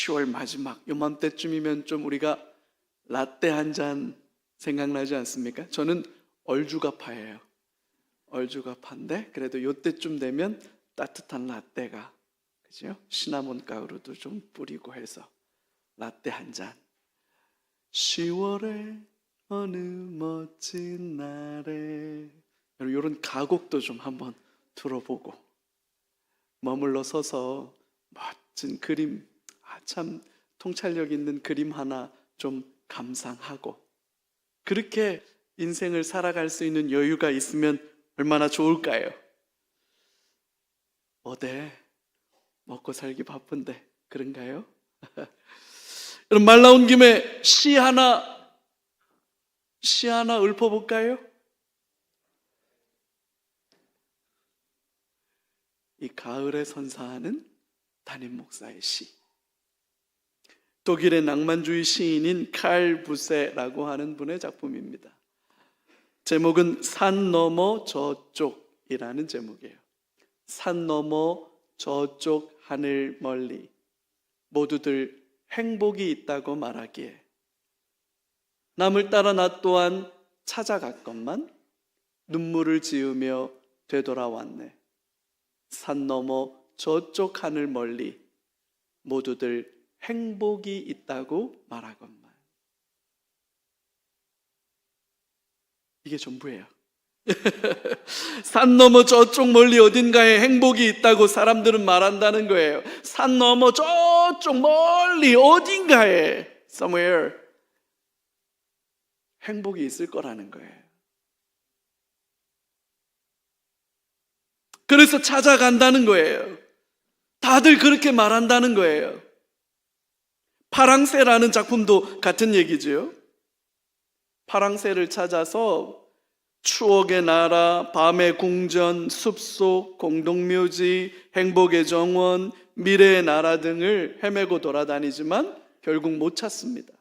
10월 마지막 요맘때쯤이면 좀 우리가 라떼 한 잔 생각나지 않습니까? 저는 얼죽아파예요. 얼죽아파인데 그래도 요때쯤 되면 따뜻한 라떼가, 그죠? 시나몬 가루도 좀 뿌리고 해서 라떼 한 잔. 10월의 어느 멋진 날에, 이런 가곡도 좀 한번 들어보고 머물러 서서 멋진 그림, 참 통찰력 있는 그림 하나 좀 감상하고, 그렇게 인생을 살아갈 수 있는 여유가 있으면 얼마나 좋을까요? 어때? 먹고 살기 바쁜데 그런가요? 그럼 말 나온 김에 시 하나 읊어볼까요? 이 가을에 선사하는 담임 목사의 시. 독일의 낭만주의 시인인 칼 부세라고 하는 분의 작품입니다. 제목은 산 너머 저쪽이라는 제목이에요. 산 너머 저쪽 하늘 멀리 모두들 행복이 있다고 말하기에 남을 따라 나 또한 찾아갔건만 눈물을 지으며 되돌아왔네. 산 너머 저쪽 하늘 멀리 모두들 행복이 있다고 말하건만. 이게 전부예요. 산 너머 저쪽 멀리 어딘가에 행복이 있다고 사람들은 말한다는 거예요. 산 너머 저쪽 멀리 어딘가에 somewhere 행복이 있을 거라는 거예요. 그래서 찾아간다는 거예요. 다들 그렇게 말한다는 거예요. 파랑새라는 작품도 같은 얘기죠. 파랑새를 찾아서 추억의 나라, 밤의 궁전, 숲속, 공동묘지, 행복의 정원, 미래의 나라 등을 헤매고 돌아다니지만 결국 못 찾습니다.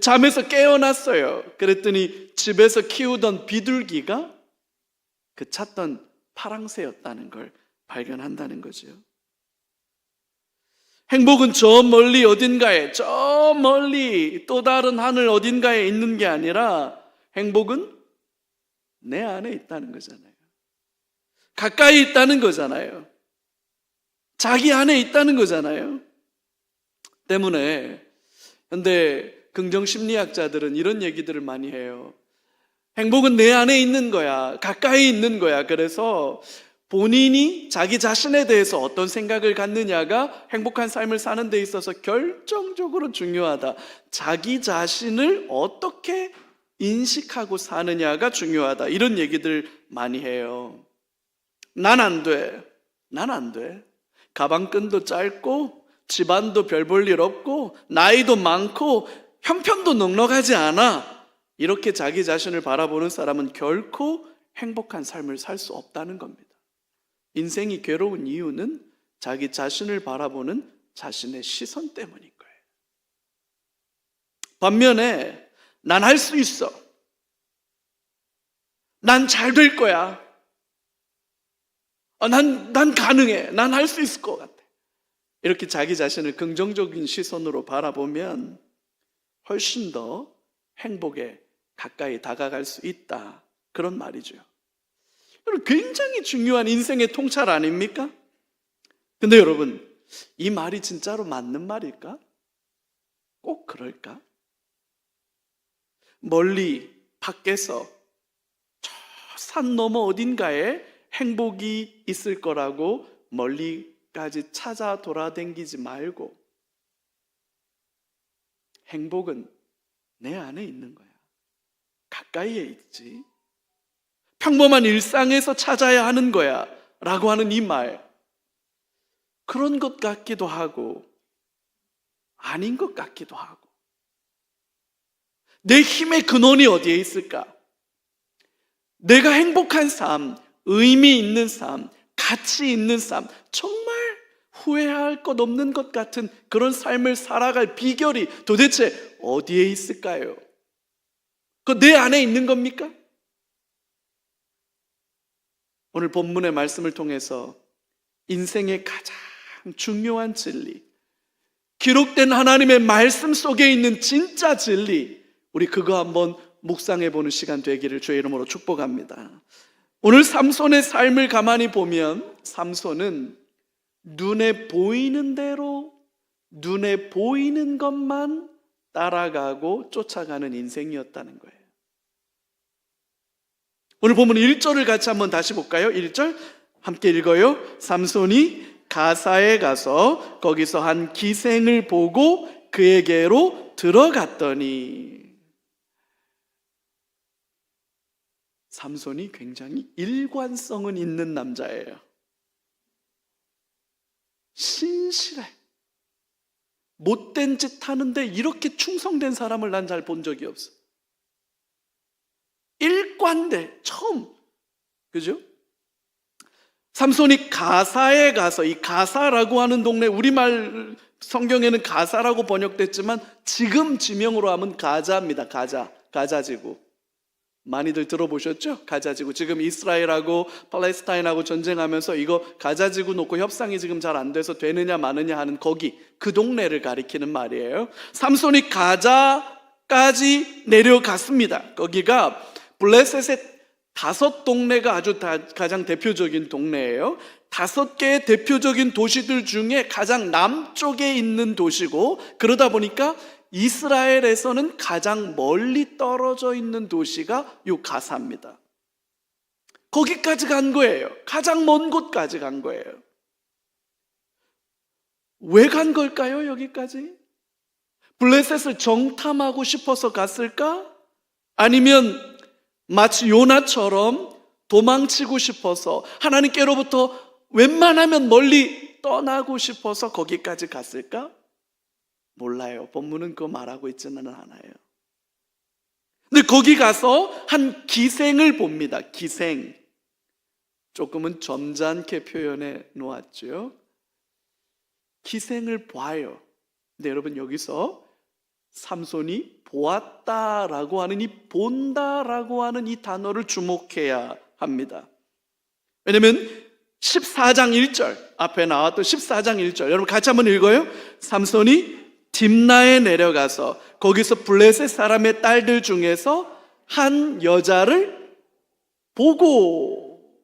잠에서 깨어났어요. 그랬더니 집에서 키우던 비둘기가 그 찾던 파랑새였다는 걸 발견한다는 거죠. 행복은 저 멀리 어딘가에, 저 멀리 또 다른 하늘 어딘가에 있는 게 아니라 행복은 내 안에 있다는 거잖아요. 가까이 있다는 거잖아요. 자기 안에 있다는 거잖아요. 때문에 현대 긍정심리학자들은 이런 얘기들을 많이 해요. 행복은 내 안에 있는 거야. 가까이 있는 거야. 그래서 본인이 자기 자신에 대해서 어떤 생각을 갖느냐가 행복한 삶을 사는 데 있어서 결정적으로 중요하다. 자기 자신을 어떻게 인식하고 사느냐가 중요하다. 이런 얘기들 많이 해요. 난 안 돼. 난 안 돼. 가방끈도 짧고 집안도 별 볼 일 없고 나이도 많고 형편도 넉넉하지 않아. 이렇게 자기 자신을 바라보는 사람은 결코 행복한 삶을 살 수 없다는 겁니다. 인생이 괴로운 이유는 자기 자신을 바라보는 자신의 시선 때문인 거예요. 반면에 난 할 수 있어. 난 잘 될 거야. 난 가능해. 난 할 수 있을 것 같아. 이렇게 자기 자신을 긍정적인 시선으로 바라보면 훨씬 더 행복에 가까이 다가갈 수 있다. 그런 말이죠. 굉장히 중요한 인생의 통찰 아닙니까? 근데 여러분, 이 말이 진짜로 맞는 말일까? 꼭 그럴까? 멀리 밖에서 저 산 너머 어딘가에 행복이 있을 거라고 멀리까지 찾아 돌아다니지 말고 행복은 내 안에 있는 거야. 가까이에 있지. 평범한 일상에서 찾아야 하는 거야 라고 하는 이 말, 그런 것 같기도 하고 아닌 것 같기도 하고. 내 힘의 근원이 어디에 있을까? 내가 행복한 삶, 의미 있는 삶, 가치 있는 삶, 정말 후회할 것 없는 것 같은 그런 삶을 살아갈 비결이 도대체 어디에 있을까요? 그거 내 안에 있는 겁니까? 오늘 본문의 말씀을 통해서 인생의 가장 중요한 진리, 기록된 하나님의 말씀 속에 있는 진짜 진리, 우리 그거 한번 묵상해보는 시간 되기를 주의 이름으로 축복합니다. 오늘 삼손의 삶을 가만히 보면 삼손은 눈에 보이는 대로, 눈에 보이는 것만 따라가고 쫓아가는 인생이었다는 거예요. 오늘 본문 1절을 같이 한번 다시 볼까요? 1절 함께 읽어요. 삼손이 가사에 가서 거기서 한 기생을 보고 그에게로 들어갔더니, 삼손이 굉장히 일관성은 있는 남자예요. 신실해. 못된 짓 하는데 이렇게 충성된 사람을 난 잘 본 적이 없어. 일관돼. 처음. 그죠? 삼손이 가사에 가서, 이 가사라고 하는 동네, 우리말 성경에는 가사라고 번역됐지만 지금 지명으로 하면 가자입니다. 가자지구. 많이들 들어보셨죠? 가자지구. 지금 이스라엘하고 팔레스타인하고 전쟁하면서 이거 가자지구 놓고 협상이 지금 잘 안 돼서 되느냐 마느냐 하는 거기, 그 동네를 가리키는 말이에요. 삼손이 가자까지 내려갔습니다. 거기가 블레셋의 5동네가 아주 가장 대표적인 동네예요. 5개의 대표적인 도시들 중에 가장 남쪽에 있는 도시고, 그러다 보니까 이스라엘에서는 가장 멀리 떨어져 있는 도시가 이 가사입니다. 거기까지 간 거예요. 가장 먼 곳까지 간 거예요. 왜 간 걸까요? 여기까지? 블레셋을 정탐하고 싶어서 갔을까? 아니면 마치 요나처럼 도망치고 싶어서 하나님께로부터 웬만하면 멀리 떠나고 싶어서 거기까지 갔을까? 몰라요. 본문은 그거 말하고 있지는 않아요. 근데 거기 가서 한 기생을 봅니다. 기생. 조금은 점잖게 표현해 놓았죠. 기생을 봐요. 근데 여러분, 여기서 삼손이 보았다라고 하는 이 본다라고 하는 이 단어를 주목해야 합니다. 왜냐면 14장 1절, 앞에 나왔던 14장 1절, 여러분 같이 한번 읽어요. 삼손이 딥나에 내려가서 거기서 블레셋 사람의 딸들 중에서 한 여자를 보고,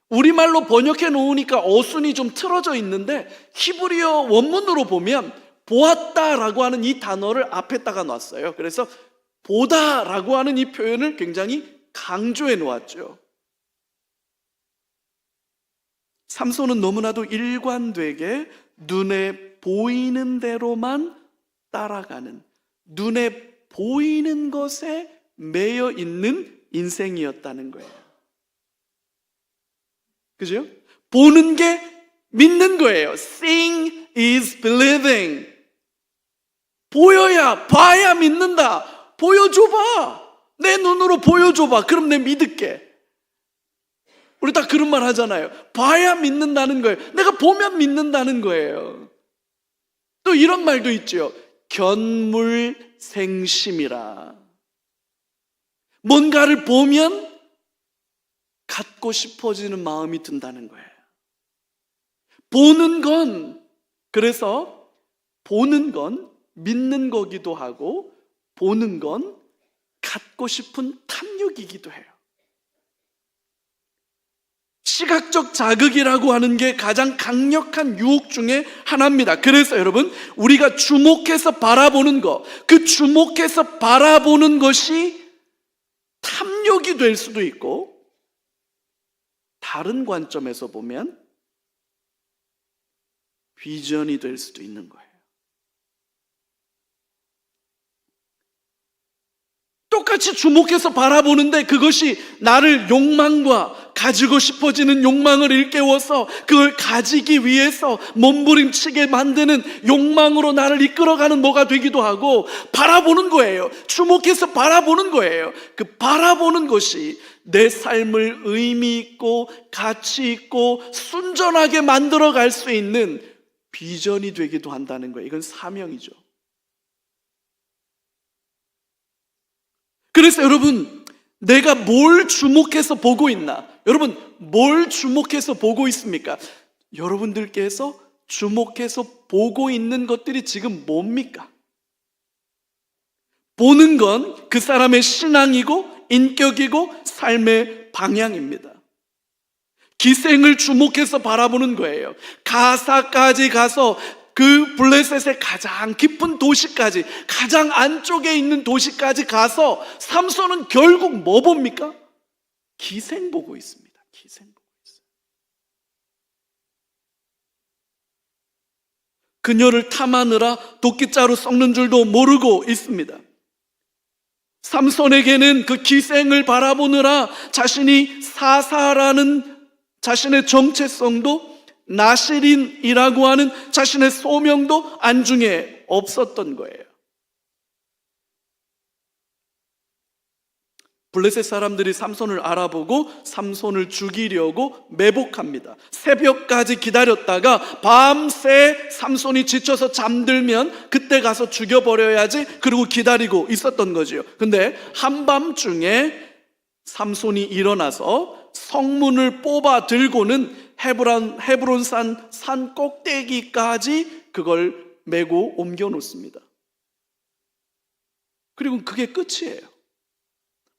우리말로 번역해 놓으니까 어순이 좀 틀어져 있는데 히브리어 원문으로 보면 보았다라고 하는 이 단어를 앞에다가 놨어요. 그래서 보다라고 하는 이 표현을 굉장히 강조해 놓았죠. 삼손은 너무나도 일관되게 눈에 보이는 대로만 따라가는, 눈에 보이는 것에 매여 있는 인생이었다는 거예요. 그죠? 보는 게 믿는 거예요. Seeing is believing. 보여야, 봐야 믿는다. 보여줘봐. 내 눈으로 보여줘봐. 그럼 내 믿을게. 우리 다 그런 말 하잖아요. 봐야 믿는다는 거예요. 내가 보면 믿는다는 거예요. 또 이런 말도 있죠. 견물생심이라. 뭔가를 보면 갖고 싶어지는 마음이 든다는 거예요. 보는 건, 그래서 보는 건 믿는 거기도 하고, 보는 건 갖고 싶은 탐욕이기도 해요. 시각적 자극이라고 하는 게 가장 강력한 유혹 중에 하나입니다. 그래서 여러분, 우리가 주목해서 바라보는 것, 그 주목해서 바라보는 것이 탐욕이 될 수도 있고, 다른 관점에서 보면 비전이 될 수도 있는 거예요. 똑같이 주목해서 바라보는데 그것이 나를 욕망과 가지고 싶어지는 욕망을 일깨워서 그걸 가지기 위해서 몸부림치게 만드는 욕망으로 나를 이끌어가는 뭐가 되기도 하고, 바라보는 거예요. 주목해서 바라보는 거예요. 그 바라보는 것이 내 삶을 의미 있고 가치 있고 순전하게 만들어갈 수 있는 비전이 되기도 한다는 거예요. 이건 사명이죠. 그래서 여러분, 내가 뭘 주목해서 보고 있나? 여러분, 뭘 주목해서 보고 있습니까? 여러분들께서 주목해서 보고 있는 것들이 지금 뭡니까? 보는 건 그 사람의 신앙이고 인격이고 삶의 방향입니다. 기생을 주목해서 바라보는 거예요. 가사까지 가서 그 블레셋의 가장 깊은 도시까지, 가장 안쪽에 있는 도시까지 가서 삼손은 결국 뭐 봅니까? 기생 보고 있습니다. 기생 보고 있어요. 그녀를 탐하느라 도끼자루 썩는 줄도 모르고 있습니다. 삼손에게는 그 기생을 바라보느라 자신이 사사라는 자신의 정체성도, 나시린이라고 하는 자신의 소명도 안중에 없었던 거예요. 블레셋 사람들이 삼손을 알아보고 삼손을 죽이려고 매복합니다. 새벽까지 기다렸다가 밤새 삼손이 지쳐서 잠들면 그때 가서 죽여버려야지, 그리고 기다리고 있었던 거죠. 근데 한밤중에 삼손이 일어나서 성문을 뽑아 들고는 헤브론산 산 꼭대기까지 그걸 메고 옮겨 놓습니다. 그리고 그게 끝이에요.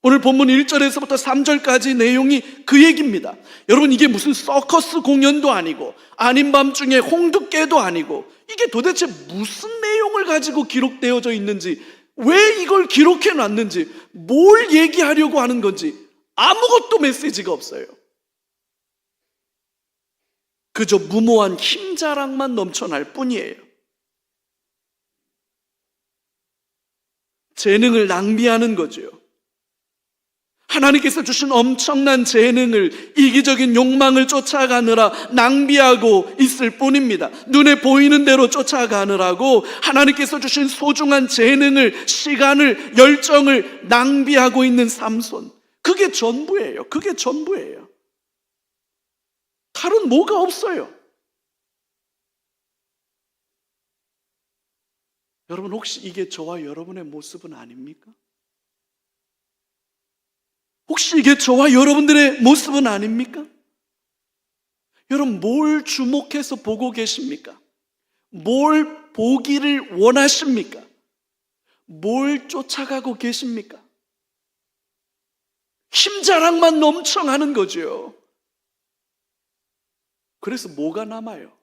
오늘 본문 1절에서부터 3절까지 내용이 그 얘기입니다. 여러분, 이게 무슨 서커스 공연도 아니고 아닌 밤중에 홍두깨도 아니고, 이게 도대체 무슨 내용을 가지고 기록되어져 있는지, 왜 이걸 기록해 놨는지, 뭘 얘기하려고 하는 건지 아무것도 메시지가 없어요. 그저 무모한 힘자랑만 넘쳐날 뿐이에요. 재능을 낭비하는 거죠. 하나님께서 주신 엄청난 재능을 이기적인 욕망을 쫓아가느라 낭비하고 있을 뿐입니다. 눈에 보이는 대로 쫓아가느라고 하나님께서 주신 소중한 재능을, 시간을, 열정을 낭비하고 있는 삼손. 그게 전부예요. 그게 전부예요. 다른 뭐가 없어요. 여러분, 혹시 이게 저와 여러분의 모습은 아닙니까? 혹시 이게 저와 여러분들의 모습은 아닙니까? 여러분, 뭘 주목해서 보고 계십니까? 뭘 보기를 원하십니까? 뭘 쫓아가고 계십니까? 힘자랑만 넘쳐나는 거죠. 그래서 뭐가 남아요?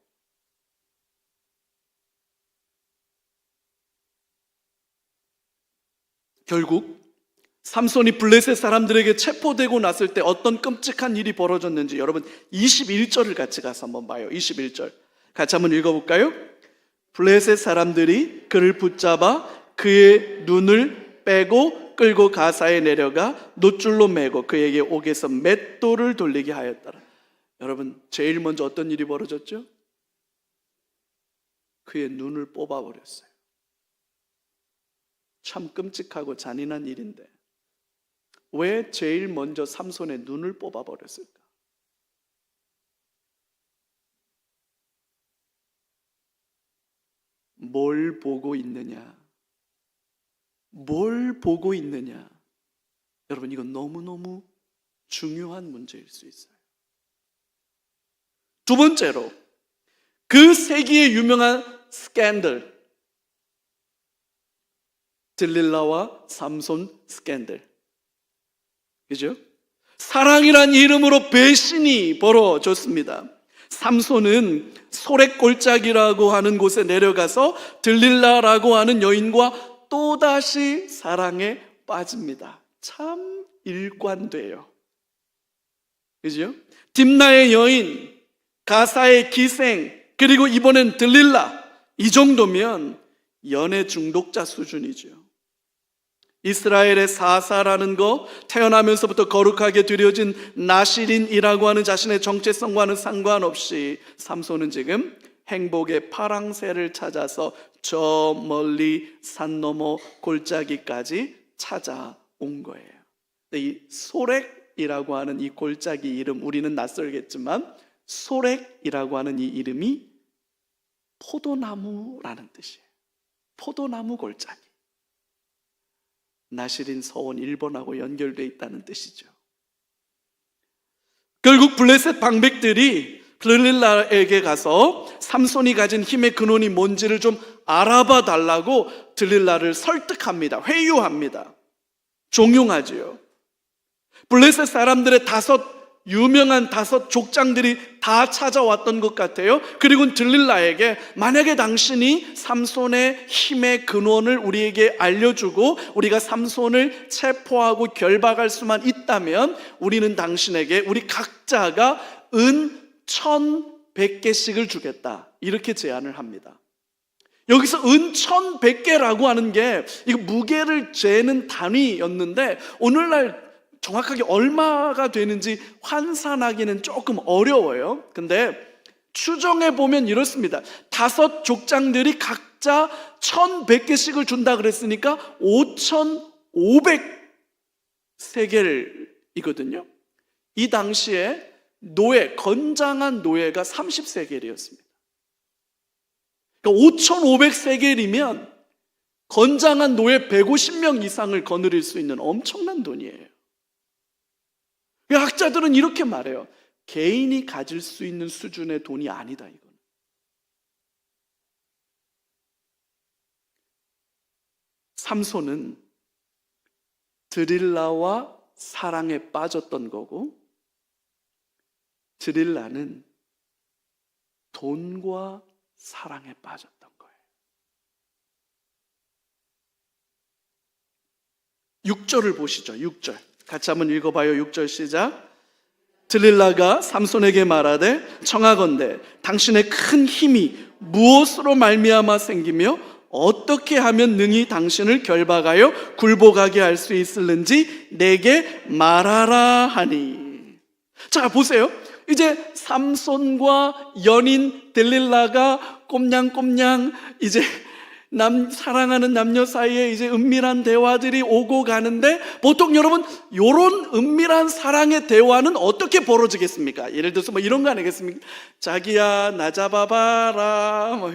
결국 삼손이 블레셋 사람들에게 체포되고 났을 때 어떤 끔찍한 일이 벌어졌는지 여러분 21절을 같이 가서 한번 봐요. 21절 같이 한번 읽어볼까요? 블레셋 사람들이 그를 붙잡아 그의 눈을 빼고 끌고 가사에 내려가 놋줄로 매고 그에게 옥에서 맷돌을 돌리게 하였더라. 여러분, 제일 먼저 어떤 일이 벌어졌죠? 그의 눈을 뽑아버렸어요. 참 끔찍하고 잔인한 일인데 왜 제일 먼저 삼손의 눈을 뽑아버렸을까? 뭘 보고 있느냐? 뭘 보고 있느냐? 여러분, 이건 너무너무 중요한 문제일 수 있어요. 두 번째로, 그 세기의 유명한 스캔들, 들릴라와 삼손 스캔들, 그죠? 사랑이란 이름으로 배신이 벌어졌습니다. 삼손은 소랫골짜기라고 하는 곳에 내려가서 들릴라라고 하는 여인과 또다시 사랑에 빠집니다. 참 일관돼요. 그죠? 딥나의 여인, 가사의 기생, 그리고 이번엔 들릴라, 이 정도면 연애 중독자 수준이죠. 이스라엘의 사사라는 거, 태어나면서부터 거룩하게 드려진 나시린이라고 하는 자신의 정체성과는 상관없이 삼손은 지금 행복의 파랑새를 찾아서 저 멀리 산 너머 골짜기까지 찾아온 거예요. 이 소렉이라고 하는 이 골짜기 이름, 우리는 낯설겠지만 소렉이라고 하는 이 이름이 포도나무라는 뜻이에요. 포도나무 골짜기. 나시린 서원 일본하고 연결되어 있다는 뜻이죠. 결국 블레셋 방백들이 들릴라에게 가서 삼손이 가진 힘의 근원이 뭔지를 좀 알아봐 달라고 들릴라를 설득합니다. 회유합니다. 종용하지요. 블레셋 사람들의 유명한 5 족장들이 다 찾아왔던 것 같아요. 그리고 들릴라에게 만약에 당신이 삼손의 힘의 근원을 우리에게 알려주고 우리가 삼손을 체포하고 결박할 수만 있다면 우리는 당신에게 우리 각자가 은 1,100개씩을 주겠다, 이렇게 제안을 합니다. 여기서 은 1,100개라고 하는 게 이거 무게를 재는 단위였는데 오늘날 정확하게 얼마가 되는지 환산하기는 조금 어려워요. 근데 추정해 보면 이렇습니다. 5 족장들이 각자 1,100개씩을 준다 그랬으니까 5,500세겔이거든요. 이 당시에 건장한 노예가 30세겔이었습니다. 그러니까 5,500세겔이면 건장한 노예 150명 이상을 거느릴 수 있는 엄청난 돈이에요. 학자들은 이렇게 말해요. 개인이 가질 수 있는 수준의 돈이 아니다, 이건. 삼손은 드릴라와 사랑에 빠졌던 거고, 드릴라는 돈과 사랑에 빠졌던 거예요. 6절을 보시죠. 6절 같이 한번 읽어봐요. 6절 시작. 들릴라가 삼손에게 말하되 청하건대 당신의 큰 힘이 무엇으로 말미암아 생기며 어떻게 하면 능히 당신을 결박하여 굴복하게 할 수 있을는지 내게 말하라 하니. 자, 보세요. 이제 삼손과 연인 들릴라가 꼼냥꼼냥 이제 사랑하는 남녀 사이에 이제 은밀한 대화들이 오고 가는데, 보통 여러분 이런 은밀한 사랑의 대화는 어떻게 벌어지겠습니까? 예를 들어서 뭐 이런 거 아니겠습니까? 자기야 나 잡아봐라, 뭐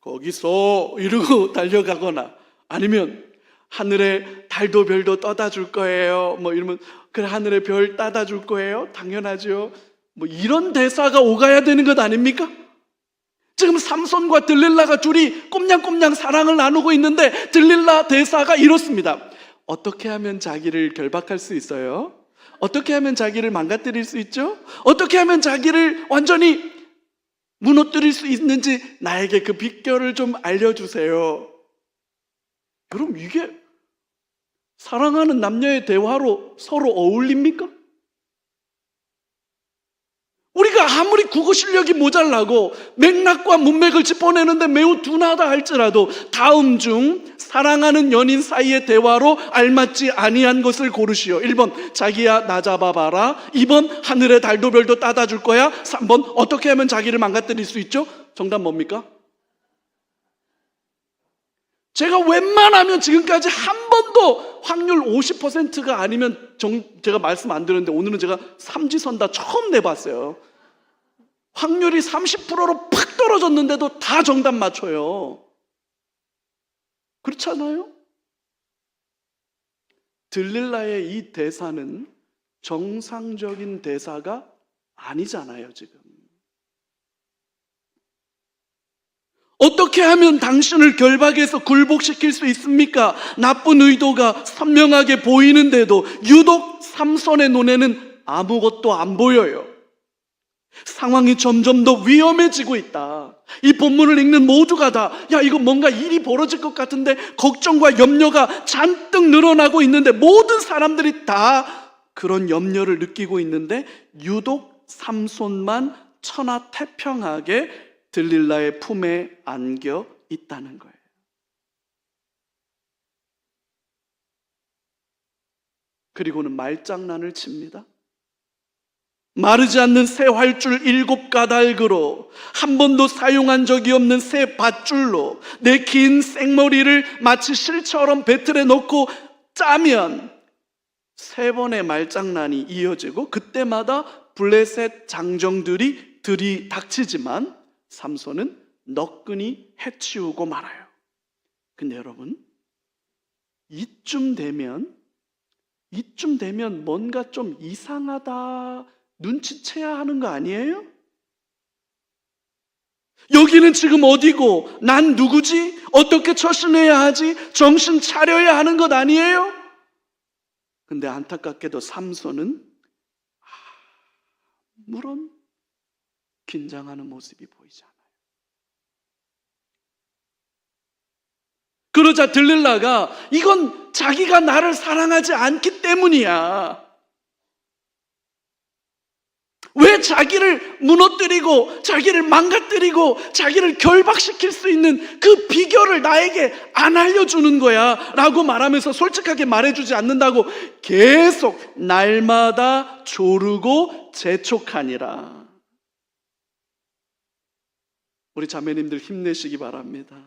거기서 이러고 달려가거나, 아니면 하늘에 달도 별도 떠다 줄 거예요, 뭐 이러면 그래 하늘에 별 따다 줄 거예요, 당연하죠. 뭐 이런 대사가 오가야 되는 것 아닙니까? 지금 삼손과 들릴라가 둘이 꼼냥꼼냥 사랑을 나누고 있는데 들릴라 대사가 이렇습니다. 어떻게 하면 자기를 결박할 수 있어요? 어떻게 하면 자기를 망가뜨릴 수 있죠? 어떻게 하면 자기를 완전히 무너뜨릴 수 있는지 나에게 그 비결을 좀 알려주세요. 그럼 이게 사랑하는 남녀의 대화로 서로 어울립니까? 우리가 아무리 국어 실력이 모자라고 맥락과 문맥을 짚어내는데 매우 둔하다 할지라도 다음 중 사랑하는 연인 사이의 대화로 알맞지 아니한 것을 고르시오. 1번 자기야 나 잡아봐라. 2번 하늘에 달도 별도 따다 줄 거야. 3번 어떻게 하면 자기를 망가뜨릴 수 있죠? 정답 뭡니까? 제가 웬만하면 지금까지 한 번도 확률 50%가 아니면 제가 말씀 안 드렸는데 오늘은 제가 삼지선다 처음 내봤어요. 확률이 30%로 팍 떨어졌는데도 다 정답 맞춰요. 그렇잖아요? 들릴라의 이 대사는 정상적인 대사가 아니잖아요, 지금. 어떻게 하면 당신을 결박해서 굴복시킬 수 있습니까? 나쁜 의도가 선명하게 보이는데도 유독 삼손의 눈에는 아무것도 안 보여요. 상황이 점점 더 위험해지고 있다. 이 본문을 읽는 모두가 다 이거 뭔가 일이 벌어질 것 같은데 걱정과 염려가 잔뜩 늘어나고 있는데, 모든 사람들이 다 그런 염려를 느끼고 있는데 유독 삼손만 천하태평하게 들릴라의 품에 안겨 있다는 거예요. 그리고는 말장난을 칩니다. 마르지 않는 새 활줄 7가닥으로 한 번도 사용한 적이 없는 새 밧줄로 내 긴 생머리를 마치 실처럼 배틀에 넣고 짜면 3번의 말장난이 이어지고, 그때마다 블레셋 장정들이 들이닥치지만 삼손은 너끈히 해치우고 말아요. 근데 여러분, 이쯤 되면 뭔가 좀 이상하다 눈치채야 하는 거 아니에요? 여기는 지금 어디고 난 누구지? 어떻게 처신해야 하지? 정신 차려야 하는 것 아니에요? 근데 안타깝게도 삼손은 아무런 긴장하는 모습이 보이지 않아요. 그러자 들릴라가 이건 자기가 나를 사랑하지 않기 때문이야. 왜 자기를 무너뜨리고 자기를 망가뜨리고 자기를 결박시킬 수 있는 그 비결을 나에게 안 알려주는 거야 라고 말하면서 솔직하게 말해주지 않는다고 계속 날마다 조르고 재촉하니라. 우리 자매님들 힘내시기 바랍니다.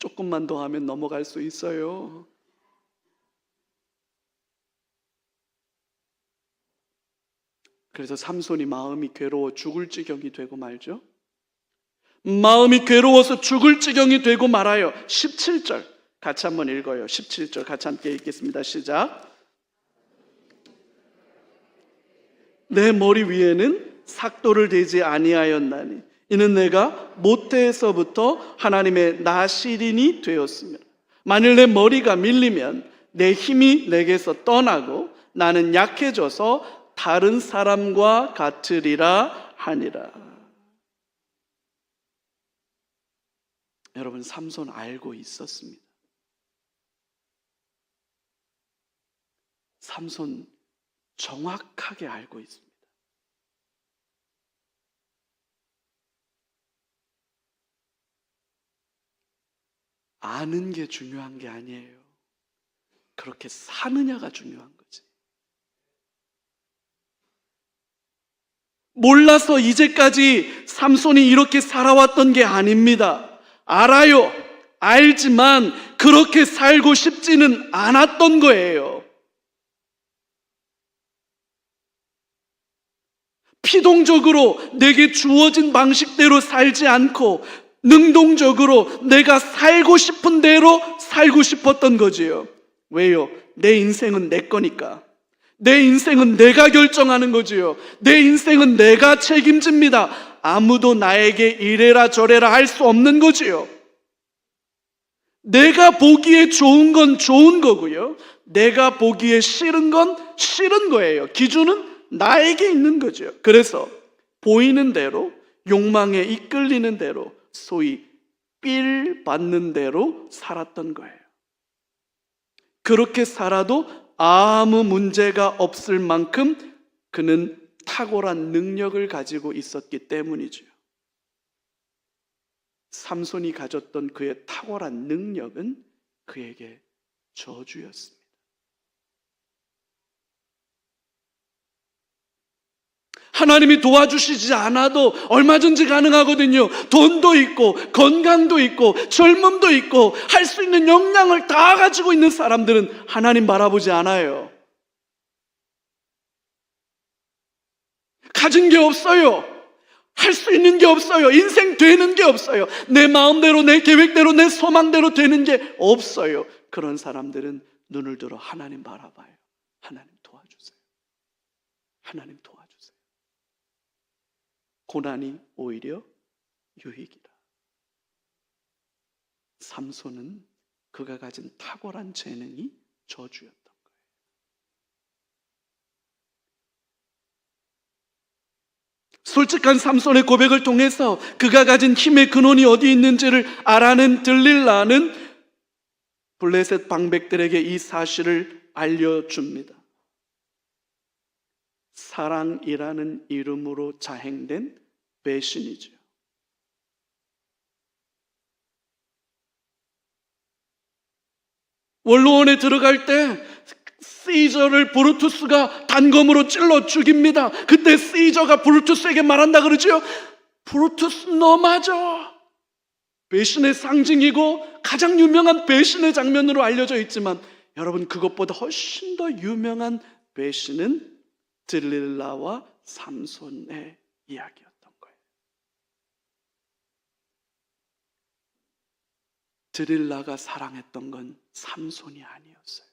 조금만 더 하면 넘어갈 수 있어요. 그래서 삼손이 마음이 괴로워 죽을 지경이 되고 말죠. 마음이 괴로워서 죽을 지경이 되고 말아요. 17절 같이 한번 읽어요. 17절 같이 함께 읽겠습니다. 시작. 내 머리 위에는 삭도를 대지 아니하였나니 이는 내가 모태에서부터 하나님의 나시린이 되었으며 만일 내 머리가 밀리면 내 힘이 내게서 떠나고 나는 약해져서 다른 사람과 같으리라 하니라. 여러분, 삼손 알고 있었습니다. 삼손 정확하게 알고 있습니다. 아는 게 중요한 게 아니에요. 그렇게 사느냐가 중요한 거지. 몰라서 이제까지 삼손이 이렇게 살아왔던 게 아닙니다. 알아요. 알지만 그렇게 살고 싶지는 않았던 거예요. 피동적으로 내게 주어진 방식대로 살지 않고 능동적으로 내가 살고 싶은 대로 살고 싶었던 거지요. 왜요? 내 인생은 내 거니까. 내 인생은 내가 결정하는 거지요. 내 인생은 내가 책임집니다. 아무도 나에게 이래라 저래라 할 수 없는 거지요. 내가 보기에 좋은 건 좋은 거고요. 내가 보기에 싫은 건 싫은 거예요. 기준은 나에게 있는 거죠. 그래서 보이는 대로, 욕망에 이끌리는 대로, 소위 삘 받는 대로 살았던 거예요. 그렇게 살아도 아무 문제가 없을 만큼 그는 탁월한 능력을 가지고 있었기 때문이죠. 삼손이 가졌던 그의 탁월한 능력은 그에게 저주였습니다. 하나님이 도와주시지 않아도 얼마든지 가능하거든요. 돈도 있고 건강도 있고 젊음도 있고 할 수 있는 역량을 다 가지고 있는 사람들은 하나님 바라보지 않아요. 가진 게 없어요. 할 수 있는 게 없어요. 인생 되는 게 없어요. 내 마음대로 내 계획대로 내 소망대로 되는 게 없어요. 그런 사람들은 눈을 들어 하나님 바라봐요. 하나님 도와주세요. 하나님 도와주세요. 고난이 오히려 유익이다. 삼손은 그가 가진 탁월한 재능이 저주였던 거예요. 솔직한 삼손의 고백을 통해서 그가 가진 힘의 근원이 어디 있는지를 알아낸 들릴라는 블레셋 방백들에게 이 사실을 알려줍니다. 사랑이라는 이름으로 자행된 배신이죠. 원로원에 들어갈 때 시저를 브루투스가 단검으로 찔러 죽입니다. 그때 시저가 브루투스에게 말한다 그러죠. 브루투스 너 맞아. 배신의 상징이고 가장 유명한 배신의 장면으로 알려져 있지만 여러분, 그것보다 훨씬 더 유명한 배신은 들릴라와 삼손의 이야기였던 거예요. 들릴라가 사랑했던 건 삼손이 아니었어요.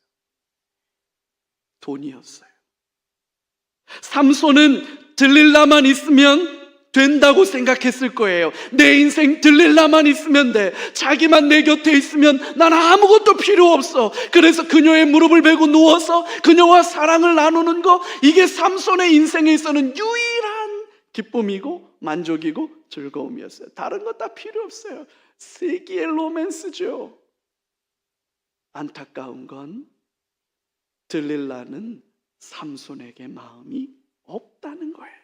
돈이었어요. 삼손은 들릴라만 있으면 된다고 생각했을 거예요. 내 인생 들릴라만 있으면 돼. 자기만 내 곁에 있으면 난 아무것도 필요 없어. 그래서 그녀의 무릎을 베고 누워서 그녀와 사랑을 나누는 거, 이게 삼손의 인생에 있어서는 유일한 기쁨이고 만족이고 즐거움이었어요. 다른 거 다 필요 없어요. 세기의 로맨스죠. 안타까운 건 들릴라는 삼손에게 마음이 없다는 거예요.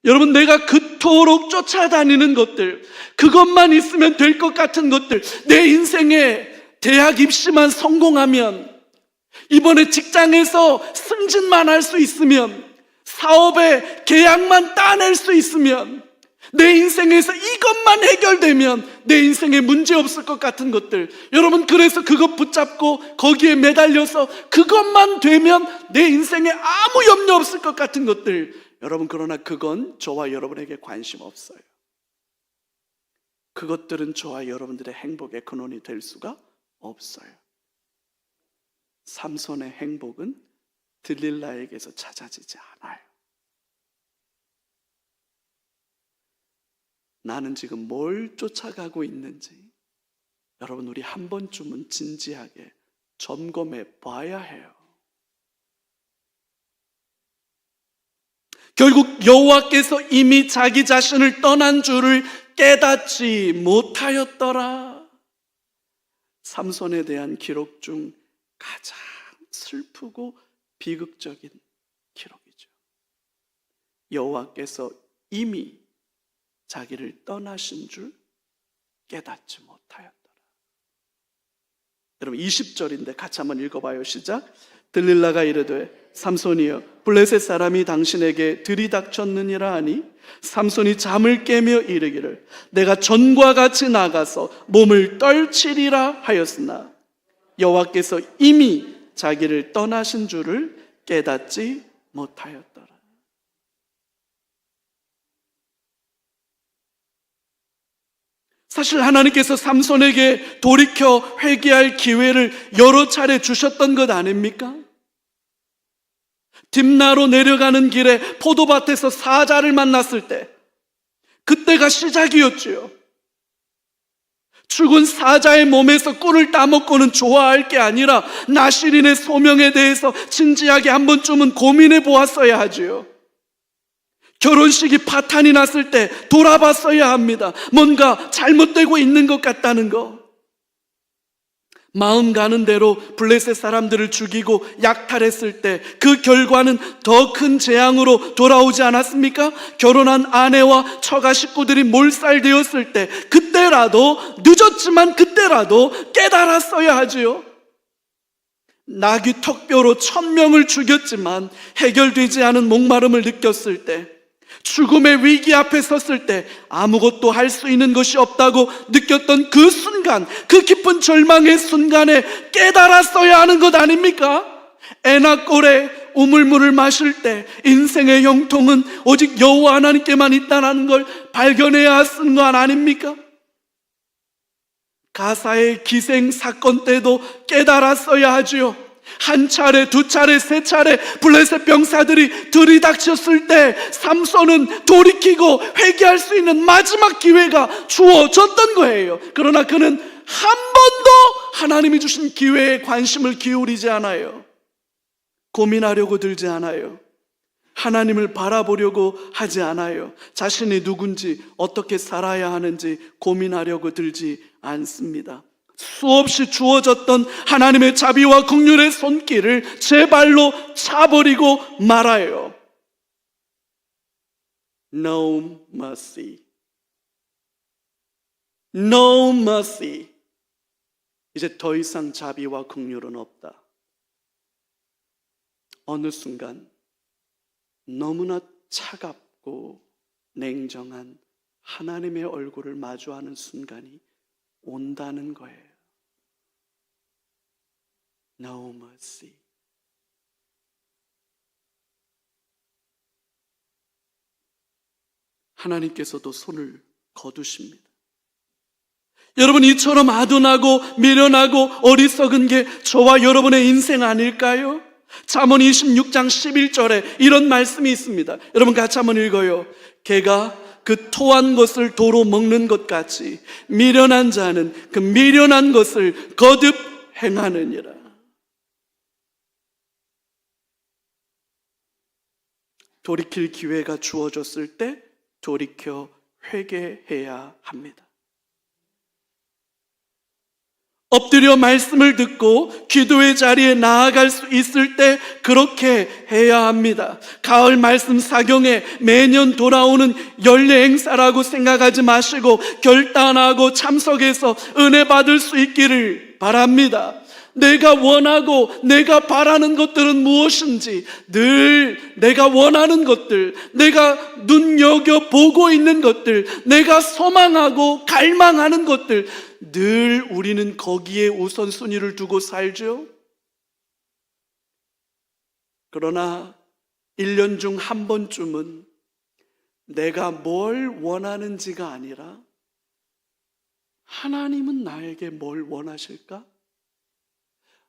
여러분, 내가 그토록 쫓아다니는 것들, 그것만 있으면 될 것 같은 것들, 내 인생에 대학 입시만 성공하면, 이번에 직장에서 승진만 할 수 있으면, 사업에 계약만 따낼 수 있으면, 내 인생에서 이것만 해결되면 내 인생에 문제 없을 것 같은 것들, 여러분, 그래서 그것 붙잡고 거기에 매달려서 그것만 되면 내 인생에 아무 염려 없을 것 같은 것들, 여러분, 그러나 그건 저와 여러분에게 관심 없어요. 그것들은 저와 여러분들의 행복의 근원이 될 수가 없어요. 삼손의 행복은 들릴라에게서 찾아지지 않아요. 나는 지금 뭘 쫓아가고 있는지, 여러분, 우리 한 번쯤은 진지하게 점검해 봐야 해요. 결국 여호와께서 이미 자기 자신을 떠난 줄을 깨닫지 못하였더라. 삼손에 대한 기록 중 가장 슬프고 비극적인 기록이죠. 여호와께서 이미 자기를 떠나신 줄 깨닫지 못하였더라. 여러분, 20절인데 같이 한번 읽어봐요. 시작. 들릴라가 이르되 삼손이여, 블레셋 사람이 당신에게 들이닥쳤느니라 하니 삼손이 잠을 깨며 이르기를 내가 전과 같이 나가서 몸을 떨치리라 하였으나 여호와께서 이미 자기를 떠나신 줄을 깨닫지 못하였더라. 사실 하나님께서 삼손에게 돌이켜 회개할 기회를 여러 차례 주셨던 것 아닙니까? 딥나로 내려가는 길에 포도밭에서 사자를 만났을 때, 그때가 시작이었지요. 죽은 사자의 몸에서 꿀을 따먹고는 좋아할 게 아니라 나실인의 소명에 대해서 진지하게 한 번쯤은 고민해 보았어야 하지요. 결혼식이 파탄이 났을 때 돌아봤어야 합니다. 뭔가 잘못되고 있는 것 같다는 거. 마음 가는 대로 블레셋 사람들을 죽이고 약탈했을 때 그 결과는 더 큰 재앙으로 돌아오지 않았습니까? 결혼한 아내와 처가 식구들이 몰살되었을 때 그때라도, 늦었지만 그때라도 깨달았어야 하지요. 나귀 턱뼈로 1000명을 죽였지만 해결되지 않은 목마름을 느꼈을 때, 죽음의 위기 앞에 섰을 때 아무것도 할 수 있는 것이 없다고 느꼈던 그 순간, 그 깊은 절망의 순간에 깨달았어야 하는 것 아닙니까? 에나골에 우물물을 마실 때 인생의 형통은 오직 여호와 하나님께만 있다는 걸 발견해야 쓰는 것 아닙니까? 가사의 기생 사건 때도 깨달았어야 하지요. 한 차례, 두 차례, 세 차례 블레셋 병사들이 들이닥쳤을 때 삼손은 돌이키고 회개할 수 있는 마지막 기회가 주어졌던 거예요. 그러나 그는 한 번도 하나님이 주신 기회에 관심을 기울이지 않아요. 고민하려고 들지 않아요. 하나님을 바라보려고 하지 않아요. 자신이 누군지, 어떻게 살아야 하는지 고민하려고 들지 않습니다. 수없이 주어졌던 하나님의 자비와 긍휼의 손길을 제 발로 차버리고 말아요. No mercy. No mercy. 이제 더 이상 자비와 긍휼은 없다. 어느 순간 너무나 차갑고 냉정한 하나님의 얼굴을 마주하는 순간이 온다는 거예요. No mercy. 하나님께서도 손을 거두십니다. 여러분, 이처럼 아둔하고 미련하고 어리석은 게 저와 여러분의 인생 아닐까요? 잠언 26장 11절에 이런 말씀이 있습니다. 여러분 같이 한번 읽어요. 개가 그 토한 것을 도로 먹는 것 같이 미련한 자는 그 미련한 것을 거듭 행하느니라. 돌이킬 기회가 주어졌을 때 돌이켜 회개해야 합니다. 엎드려 말씀을 듣고 기도의 자리에 나아갈 수 있을 때 그렇게 해야 합니다. 가을 말씀 사경에 매년 돌아오는 연례 행사라고 생각하지 마시고 결단하고 참석해서 은혜 받을 수 있기를 바랍니다. 내가 원하고 내가 바라는 것들은 무엇인지 늘 내가 원하는 것들, 내가 눈여겨보고 있는 것들, 내가 소망하고 갈망하는 것들, 늘 우리는 거기에 우선순위를 두고 살죠. 그러나 1년 중 한 번쯤은 내가 뭘 원하는지가 아니라 하나님은 나에게 뭘 원하실까?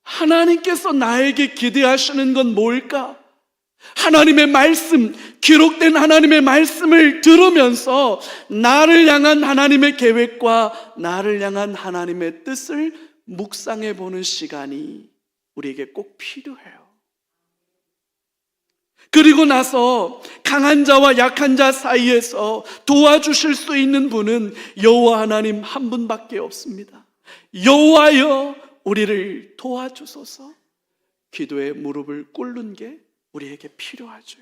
하나님께서 나에게 기대하시는 건 뭘까? 하나님의 말씀, 기록된 하나님의 말씀을 들으면서 나를 향한 하나님의 계획과 나를 향한 하나님의 뜻을 묵상해 보는 시간이 우리에게 꼭 필요해요. 그리고 나서 강한 자와 약한 자 사이에서 도와주실 수 있는 분은 여호와 하나님 한 분밖에 없습니다. 여호와여 우리를 도와주소서. 기도에 무릎을 꿇는 게 우리에게 필요하죠.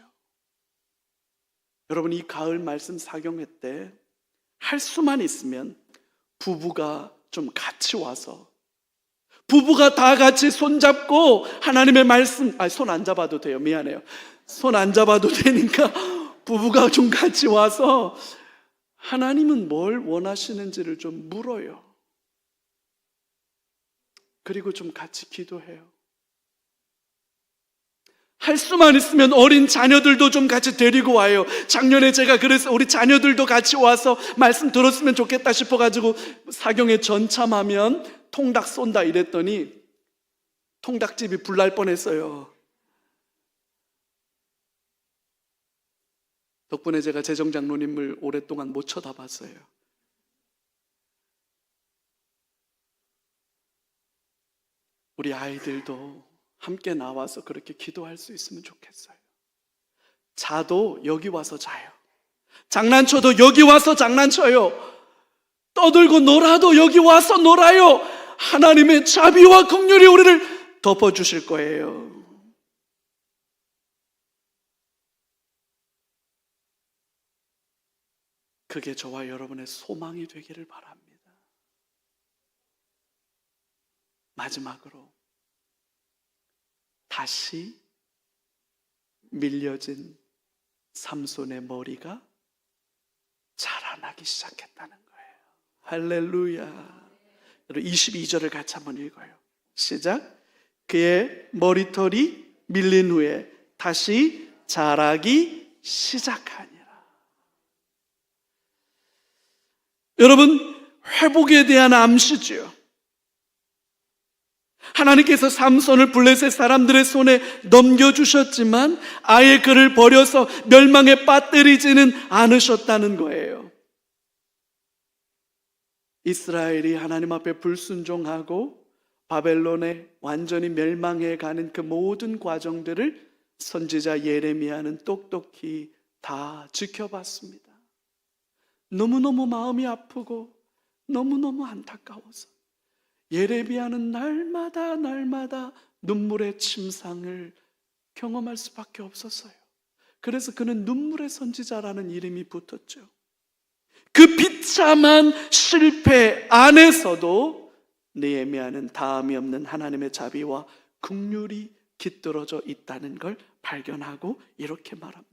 여러분, 이 가을 말씀 사경회 때 할 수만 있으면 부부가 좀 같이 와서 부부가 다 같이 손잡고 하나님의 말씀, 손 안 잡아도 돼요. 미안해요. 손 안 잡아도 되니까 부부가 좀 같이 와서 하나님은 뭘 원하시는지를 좀 물어요. 그리고 좀 같이 기도해요. 할 수만 있으면 어린 자녀들도 좀 같이 데리고 와요. 작년에 제가 그래서 우리 자녀들도 같이 와서 말씀 들었으면 좋겠다 싶어가지고 사경에 전참하면 통닭 쏜다 이랬더니 통닭집이 불날 뻔했어요. 덕분에 제가 재정 장로님을 오랫동안 못 쳐다봤어요. 우리 아이들도 함께 나와서 그렇게 기도할 수 있으면 좋겠어요. 자도 여기 와서 자요. 장난쳐도 여기 와서 장난쳐요. 떠들고 놀아도 여기 와서 놀아요. 하나님의 자비와 긍휼이 우리를 덮어주실 거예요. 그게 저와 여러분의 소망이 되기를 바랍니다. 마지막으로 다시 밀려진 삼손의 머리가 자라나기 시작했다는 거예요. 할렐루야. 여러분 22절을 같이 한번 읽어요. 시작. 그의 머리털이 밀린 후에 다시 자라기 시작하니라. 여러분, 회복에 대한 암시죠. 하나님께서 삼손을 블레셋 사람들의 손에 넘겨주셨지만 아예 그를 버려서 멸망에 빠뜨리지는 않으셨다는 거예요. 이스라엘이 하나님 앞에 불순종하고 바벨론에 완전히 멸망해 가는 그 모든 과정들을 선지자 예레미야는 똑똑히 다 지켜봤습니다. 너무너무 마음이 아프고 너무너무 안타까워서 예레미야는 날마다 눈물의 침상을 경험할 수밖에 없었어요. 그래서 그는 눈물의 선지자라는 이름이 붙었죠. 그 비참한 실패 안에서도 느헤미야는 다함이 없는 하나님의 자비와 긍휼이 깃들어져 있다는 걸 발견하고 이렇게 말합니다.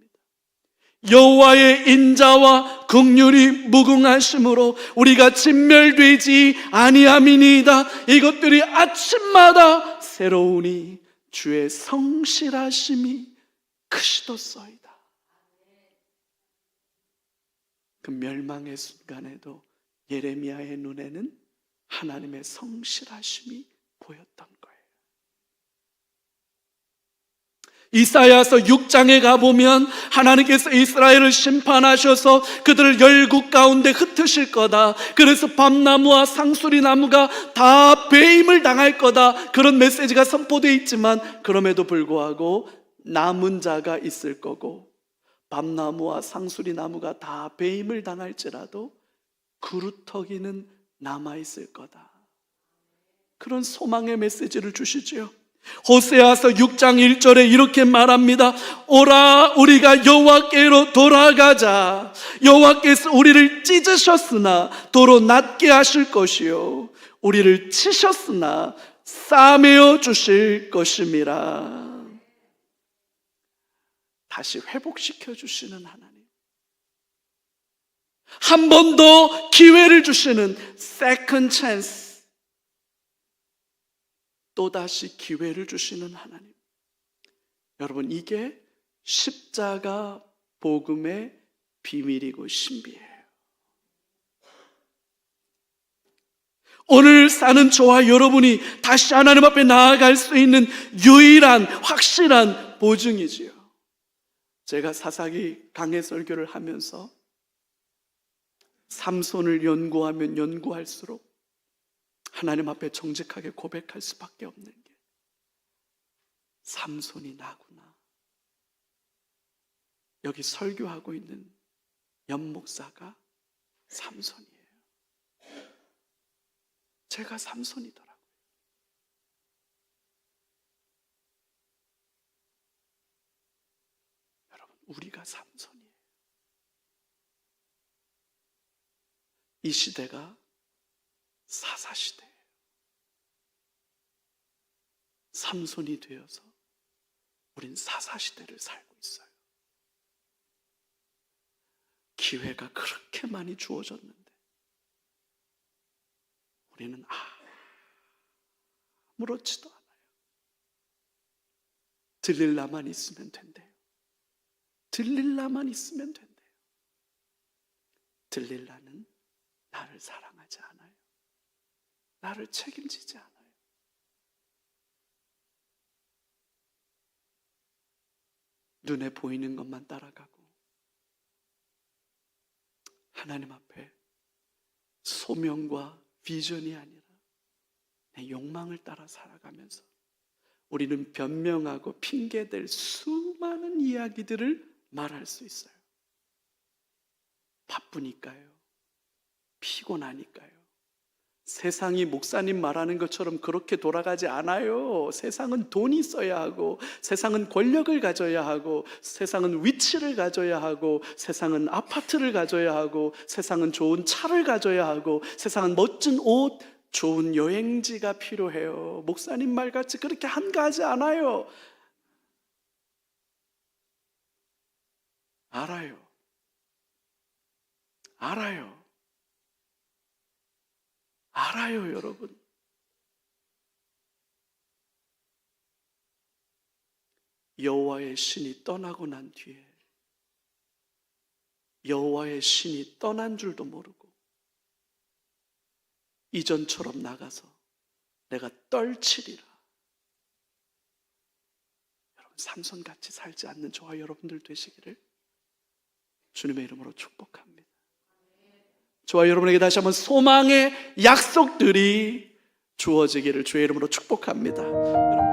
여호와의 인자와 긍휼이 무궁하심으로 우리가 진멸되지 아니함이니이다. 이것들이 아침마다 새로우니 주의 성실하심이 크시도소이다. 그 멸망의 순간에도 예레미야의 눈에는 하나님의 성실하심이 보였던 거예요. 이사야서 6장에 가보면 하나님께서 이스라엘을 심판하셔서 그들을 열국 가운데 흩으실 거다. 그래서 밤나무와 상수리 나무가 다 배임을 당할 거다. 그런 메시지가 선포되어 있지만 그럼에도 불구하고 남은 자가 있을 거고, 밤나무와 상수리 나무가 다 배임을 당할지라도 그루터기는 남아있을 거다. 그런 소망의 메시지를 주시지요. 호세아서 6장 1절에 이렇게 말합니다. 오라, 우리가 여호와께로 돌아가자. 여호와께서 우리를 찢으셨으나 도로 낫게 하실 것이요, 우리를 치셨으나 싸매어 주실 것임이라. 다시 회복시켜 주시는 하나님, 한 번 더 기회를 주시는 second chance, 또다시 기회를 주시는 하나님. 여러분, 이게 십자가 복음의 비밀이고 신비예요. 오늘 사는 저와 여러분이 다시 하나님 앞에 나아갈 수 있는 유일한 확실한 보증이지요. 제가 사사기 강해 설교를 하면서 삼손을 연구하면 연구할수록 하나님 앞에 정직하게 고백할 수밖에 없는 게, 삼손이 나구나. 여기 설교하고 있는 연목사가 삼손이에요. 제가 삼손이더라고요. 여러분, 우리가 삼손이에요. 이 시대가 사사시대예요. 삼손이 되어서 우린 사사시대를 살고 있어요. 기회가 그렇게 많이 주어졌는데 우리는 아무렇지도 않아요. 들릴 나만 있으면 된대요. 들릴 나만 있으면 된대요. 들릴 나는 나를 사랑하지 않아요. 나를 책임지지 않아요. 눈에 보이는 것만 따라가고 하나님 앞에 소명과 비전이 아니라 내 욕망을 따라 살아가면서 우리는 변명하고 핑계댈 수많은 이야기들을 말할 수 있어요. 바쁘니까요. 피곤하니까요. 세상이 목사님 말하는 것처럼 그렇게 돌아가지 않아요. 세상은 돈이 있어야 하고, 세상은 권력을 가져야 하고, 세상은 위치를 가져야 하고, 세상은 아파트를 가져야 하고, 세상은 좋은 차를 가져야 하고, 세상은 멋진 옷, 좋은 여행지가 필요해요. 목사님 말같이 그렇게 한가하지 않아요. 알아요. 알아요, 여러분. 여호와의 신이 떠나고 난 뒤에 여호와의 신이 떠난 줄도 모르고 이전처럼 나가서 내가 떨치리라. 여러분, 삼손같이 살지 않는 저와 여러분들 되시기를 주님의 이름으로 축복합니다. 저와 여러분에게 다시 한번 소망의 약속들이 주어지기를 주의 이름으로 축복합니다.